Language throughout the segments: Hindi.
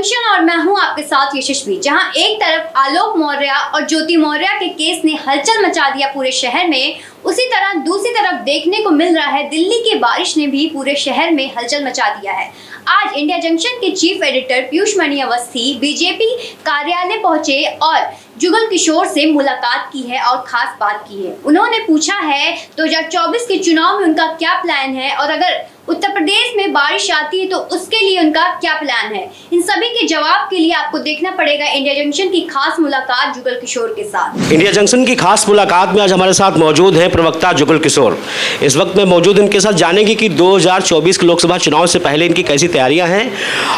जंक्शन और मैं हूं आपके साथ यशस्वी। जहां एक तरफ आलोक मौर्य और ज्योति मौर्य के केस ने हलचल मचा दिया पूरे शहर में, उसी तरह दूसरी तरफ देखने को मिल रहा है दिल्ली की बारिश ने भी पूरे शहर में हलचल मचा दिया है। आज इंडिया जंक्शन के चीफ एडिटर पीयूष मणि अवस्थी बीजेपी कार्यालय पहुंचे और जुगल किशोर से मुलाकात की है और खास बात की है। उन्होंने पूछा है 2024 के चुनाव में उनका क्या प्लान है और अगर उत्तर प्रदेश में बारिश आती है तो उसके लिए उनका क्या प्लान है। इन सभी के जवाब के लिए आपको देखना पड़ेगा इंडिया जंक्शन की खास मुलाकात जुगल किशोर के साथ। इंडिया जंक्शन की खास मुलाकात में आज हमारे साथ मौजूद हैं प्रवक्ता जुगल किशोर। इस वक्त में मौजूद इनके साथ जानेंगे कि 2024 के लोकसभा चुनाव से पहले इनकी कैसी तैयारियां हैं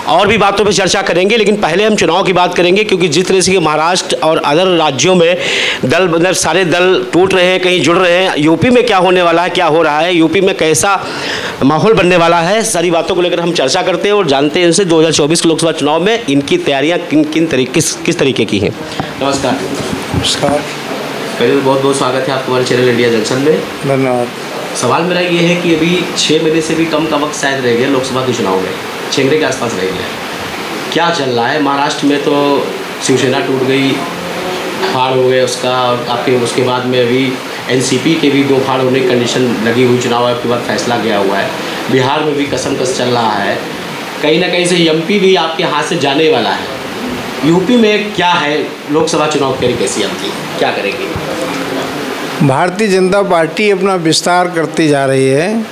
और भी बातों पर चर्चा करेंगे। लेकिन पहले हम चुनाव की बात करेंगे, क्योंकि जिस तरह से महाराष्ट्र और अदर राज्यों में दल मतलब सारे दल टूट रहे हैं, कहीं जुड़ रहे हैं। यूपी में क्या होने वाला है, क्या हो रहा है, यूपी में कैसा माहौल बनने वाला है, सारी बातों को लेकर हम चर्चा करते हैं और जानते हैं इनसे 2024 के लोकसभा चुनाव में इनकी तैयारियां किस तरीके की हैं। नमस्कार। नमस्कार। पहले तो बहुत बहुत स्वागत है आपको हमारे चैनल इंडिया जंक्शन में। धन्यवाद। सवाल मेरा ये है कि अभी 6 महीने से भी कम का वक्त शायद रह गया लोकसभा के चुनाव में, 6 महीने के आसपास रह गया। क्या चल रहा है महाराष्ट्र में? तो शिवसेना टूट गई, फाड़ हो गए उसका, और आपके उसके बाद में अभी एनसीपी के भी 2 फाड़ होने की कंडीशन लगी हुई, चुनाव आयोग के बाद फैसला गया हुआ है। बिहार में भी कसमकस चल रहा है, कहीं ना कहीं से एमपी भी आपके हाथ से जाने वाला है। यूपी में क्या है, लोकसभा चुनाव की कैसी आपकी, क्या करेंगे? भारतीय जनता पार्टी अपना विस्तार करती जा रही है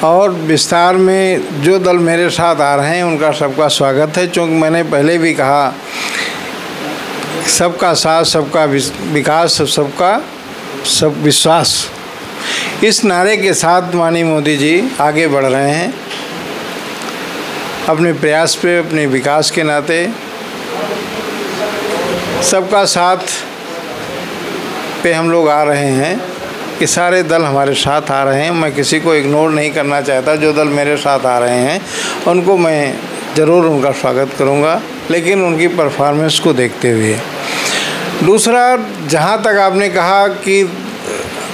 और विस्तार में जो दल मेरे साथ आ रहे हैं उनका सबका स्वागत है। क्योंकि मैंने पहले भी कहा, सबका साथ, सबका विकास, सबका सब विश्वास, इस नारे के साथ माननीय मोदी जी आगे बढ़ रहे हैं अपने प्रयास पे, अपने विकास के नाते। सबका साथ पे हम लोग आ रहे हैं कि सारे दल हमारे साथ आ रहे हैं। मैं किसी को इग्नोर नहीं करना चाहता। जो दल मेरे साथ आ रहे हैं उनको मैं ज़रूर उनका स्वागत करूंगा, लेकिन उनकी परफॉर्मेंस को देखते हुए। दूसरा, जहाँ तक आपने कहा कि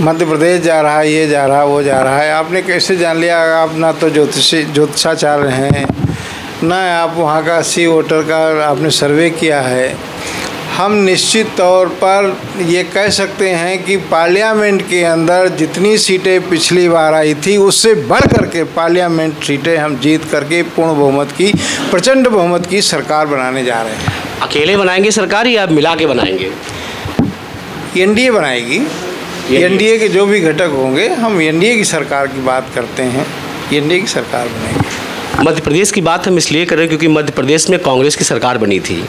मध्य प्रदेश जा रहा है, ये जा रहा है, वो जा रहा है, आपने कैसे जान लिया? आप ना तो ज्योतिषाचार्य हैं, ना आप वहाँ का सी वोटर का आपने सर्वे किया है। हम निश्चित तौर पर ये कह सकते हैं कि पार्लियामेंट के अंदर जितनी सीटें पिछली बार आई थी उससे बढ़ करके पार्लियामेंट सीटें हम जीत करके पूर्ण बहुमत की, प्रचंड बहुमत की सरकार बनाने जा रहे हैं। अकेले बनाएंगे सरकार या मिला के बनाएंगे? एनडीए बनाएगी। एनडीए के जो भी घटक होंगे, हम एनडीए की सरकार की बात करते हैं, एनडीए की सरकार बनेगी। मध्य प्रदेश की बात हम इसलिए कर रहे हैं क्योंकि मध्य प्रदेश में कांग्रेस की सरकार बनी थी,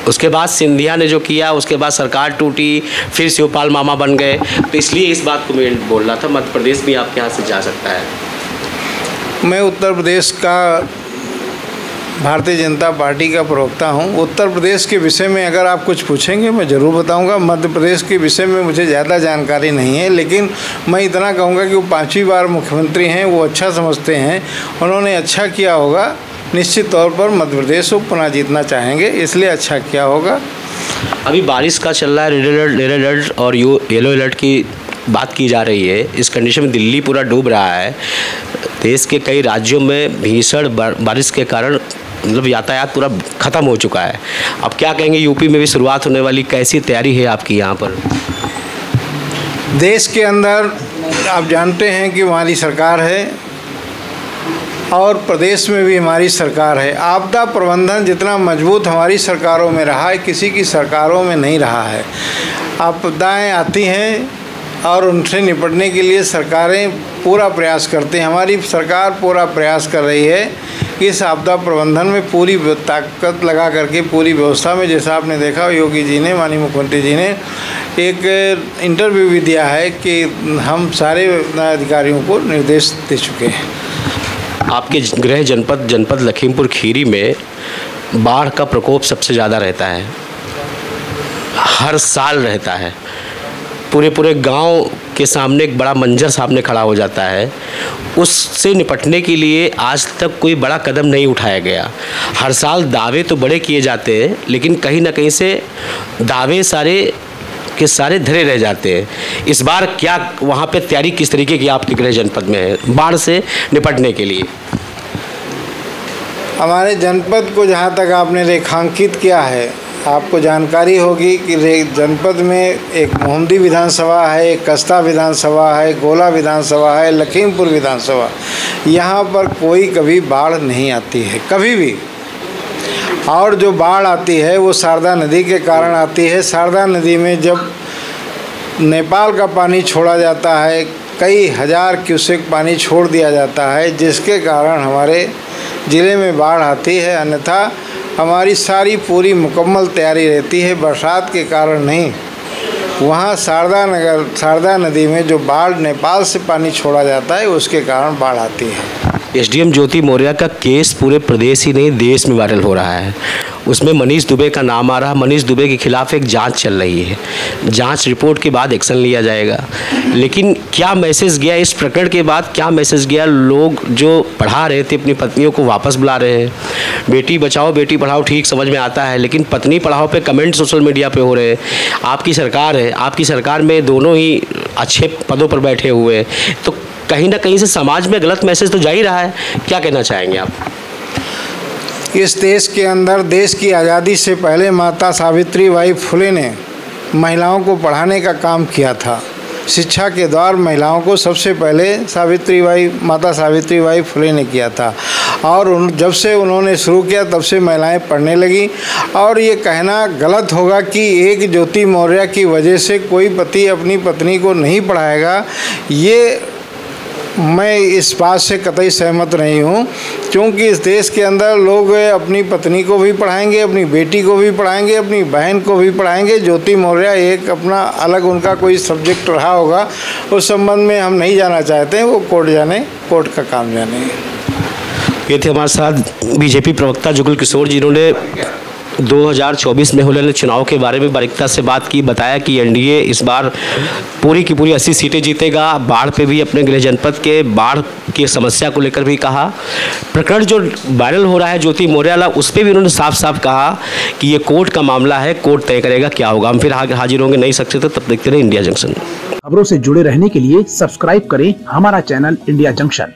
उसके बाद सिंधिया ने जो किया, उसके बाद सरकार टूटी, फिर शिवपाल मामा बन गए। तो इसलिए इस बात को मैं बोल रहा था, मध्य प्रदेश भी आपके यहाँ से जा सकता है। मैं उत्तर प्रदेश का भारतीय जनता पार्टी का प्रवक्ता हूं। उत्तर प्रदेश के विषय में अगर आप कुछ पूछेंगे मैं ज़रूर बताऊंगा। मध्य प्रदेश के विषय में मुझे ज़्यादा जानकारी नहीं है, लेकिन मैं इतना कहूंगा कि वो 5वीं बार मुख्यमंत्री हैं, वो अच्छा समझते हैं, उन्होंने अच्छा किया होगा। निश्चित तौर पर मध्य प्रदेश को पुनः जीतना चाहेंगे, इसलिए अच्छा किया होगा। अभी बारिश का चल रहा है, रेड अलर्ट और येलो अलर्ट की बात की जा रही है। इस कंडीशन में दिल्ली पूरा डूब रहा है। देश के कई राज्यों में भीषण बारिश के कारण मतलब यातायात पूरा ख़त्म हो चुका है। अब क्या कहेंगे, यूपी में भी शुरुआत होने वाली, कैसी तैयारी है आपकी यहाँ पर? देश के अंदर आप जानते हैं कि हमारी सरकार है और प्रदेश में भी हमारी सरकार है। आपदा प्रबंधन जितना मजबूत हमारी सरकारों में रहा है, किसी की सरकारों में नहीं रहा है। आपदाएं आती हैं और उनसे निपटने के लिए सरकारें पूरा प्रयास करते हैं। हमारी सरकार पूरा प्रयास कर रही है कि इस आपदा प्रबंधन में पूरी ताकत लगा करके, पूरी व्यवस्था में, जैसा आपने देखा योगी जी ने, माननीय मुख्यमंत्री जी ने एक इंटरव्यू भी दिया है कि हम सारे अधिकारियों को निर्देश दे चुके हैं। आपके गृह जनपद लखीमपुर खीरी में बाढ़ का प्रकोप सबसे ज़्यादा रहता है, हर साल रहता है। पूरे गांव के सामने एक बड़ा मंजर सामने खड़ा हो जाता है। उससे निपटने के लिए आज तक कोई बड़ा कदम नहीं उठाया गया। हर साल दावे तो बड़े किए जाते हैं, लेकिन कहीं ना कहीं से दावे सारे के सारे धरे रह जाते हैं। इस बार क्या वहाँ पे तैयारी किस तरीके की आपके गृह जनपद में है बाढ़ से निपटने के लिए? हमारे जनपद को जहाँ तक आपने रेखांकित किया है, आपको जानकारी होगी कि जनपद में एक मोहम्मदी विधानसभा है, एक कस्ता विधानसभा है, गोला विधानसभा है, लखीमपुर विधानसभा। यहाँ पर कोई कभी बाढ़ नहीं आती है, कभी भी। और जो बाढ़ आती है वो शारदा नदी के कारण आती है। शारदा नदी में जब नेपाल का पानी छोड़ा जाता है, कई हज़ार क्यूसेक पानी छोड़ दिया जाता है, जिसके कारण हमारे ज़िले में बाढ़ आती है। अन्यथा हमारी सारी पूरी मुकम्मल तैयारी रहती है, बरसात के कारण नहीं। वहाँ शारदा नदी में जो बाढ़ नेपाल से पानी छोड़ा जाता है उसके कारण बाढ़ आती है। एसडीएम ज्योति मौर्य का केस पूरे प्रदेश ही नहीं देश में वायरल हो रहा है। उसमें मनीष दुबे का नाम आ रहा है। मनीष दुबे के खिलाफ एक जांच चल रही है, जांच रिपोर्ट के बाद एक्शन लिया जाएगा। लेकिन क्या मैसेज गया इस प्रकरण के बाद, क्या मैसेज गया? लोग जो पढ़ा रहे थे अपनी पत्नियों को वापस बुला रहे हैं। बेटी बचाओ बेटी पढ़ाओ ठीक समझ में आता है, लेकिन पत्नी पढ़ाओ पे कमेंट सोशल मीडिया पे हो रहे हैं। आपकी सरकार है, आपकी सरकार में दोनों ही अच्छे पदों पर बैठे हुए हैं, तो कहीं ना कहीं से समाज में गलत मैसेज तो जा ही रहा है। क्या कहना चाहेंगे आप? इस देश के अंदर देश की आज़ादी से पहले माता सावित्रीबाई फुले ने महिलाओं को पढ़ाने का काम किया था। शिक्षा के द्वार महिलाओं को सबसे पहले माता सावित्रीबाई फुले ने किया था। और जब से उन्होंने शुरू किया तब से महिलाएं पढ़ने लगी। और ये कहना गलत होगा कि एक ज्योति मौर्य की वजह से कोई पति अपनी पत्नी को नहीं पढ़ाएगा, ये मैं इस बात से कतई सहमत नहीं हूँ। क्योंकि इस देश के अंदर लोग अपनी पत्नी को भी पढ़ाएंगे, अपनी बेटी को भी पढ़ाएंगे, अपनी बहन को भी पढ़ाएंगे। ज्योति मौर्य एक अपना अलग उनका कोई सब्जेक्ट रहा होगा, उस संबंध में हम नहीं जाना चाहते हैं। वो कोर्ट जाने, कोर्ट का काम जाने। ये थे हमारे साथ बीजेपी प्रवक्ता जुगल किशोर, जिन्होंने 2024 में होने वाले चुनाव के बारे में बारीकता से बात की। बताया कि एनडीए इस बार पूरी की पूरी 80 सीटें जीतेगा। बाढ़ पे भी अपने गृह जनपद के बाढ़ की समस्या को लेकर भी कहा। प्रकरण जो वायरल हो रहा है ज्योति मौर्य वाला, उस पर भी उन्होंने साफ साफ कहा कि ये कोर्ट का मामला है, कोर्ट तय करेगा क्या होगा। हम फिर हाजिर होंगे नई शख्सियत, तब देखते रहे इंडिया जंक्शन। खबरों से जुड़े रहने के लिए सब्सक्राइब करें हमारा चैनल इंडिया जंक्शन।